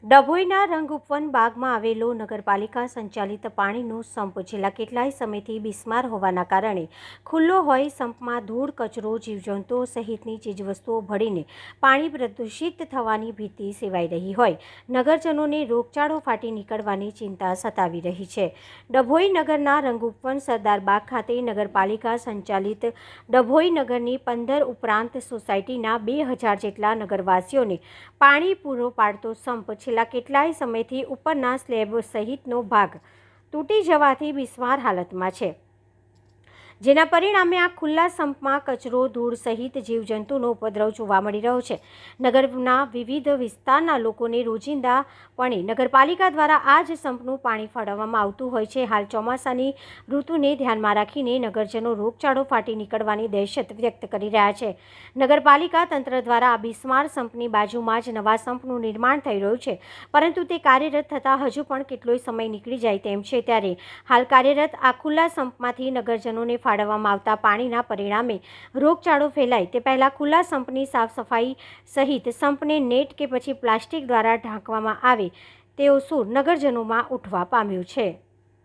ડભોઈના રંગઉપવન બાગમાં આવેલો નગરપાલિકા સંચાલિત પાણીનો સંપ છેલ્લા કેટલાય સમયથી બિસ્માર હોવાના કારણે ખુલ્લો હોય સંપમાં ધૂળ, કચરો, જીવજંતુઓ સહિતની ચીજવસ્તુઓ ભળીને પાણી પ્રદૂષિત થવાની ભીતિ સેવાઈ રહી હોય નગરજનોને રોગચાળો ફાટી નીકળવાની ચિંતા સતાવી રહી છે। ડભોઈ નગરના રંગઉપવન સરદાર બાગ ખાતે નગરપાલિકા સંચાલિત ડભોઈ નગરની 15 ઉપરાંત સોસાયટીના 2000 જેટલા નગરવાસીઓને પાણી પૂરો પાડતો સંપ છેલ્લા કેટલાય સમયથી ઉપરના સ્લેબ સહિતનો ભાગ તૂટી જવાથી બિસ્માર હાલતમાં છે, જેના પરિણામે આ ખુલ્લા સંપમાં કચરો, ધૂળ સહિત જીવજંતુનો ઉપદ્રવ જોવા મળી રહ્યો છે। નગરના વિવિધ વિસ્તારના લોકોને રોજિંદાપણે નગરપાલિકા દ્વારા આ જ સંપનું પાણી ફાળવવામાં આવતું હોય છે। હાલ ચોમાસાની ઋતુને ધ્યાનમાં રાખીને નગરજનો રોગચાળો ફાટી નીકળવાની દહેશત વ્યક્ત કરી રહ્યા છે। નગરપાલિકા તંત્ર દ્વારા આ બિસ્માર સંપની બાજુમાં જ નવા સંપનું નિર્માણ થઈ રહ્યું છે, પરંતુ તે કાર્યરત થતાં હજુ પણ કેટલોય સમય નીકળી જાય તેમ છે। ત્યારે હાલ કાર્યરત આ ખુલ્લા સંપમાંથી નગરજનોને ફાળવવામાં આવતા પાણીના પરિણામે રોગચાળો ફેલાય તે પહેલાં ખુલ્લા સંપની સાફ સફાઈ સહિત સંપને નેટ કે પછી પ્લાસ્ટિક દ્વારા ઢાંકવામાં આવે તેવો સૂર નગરજનોમાં ઉઠવા પામ્યો છે।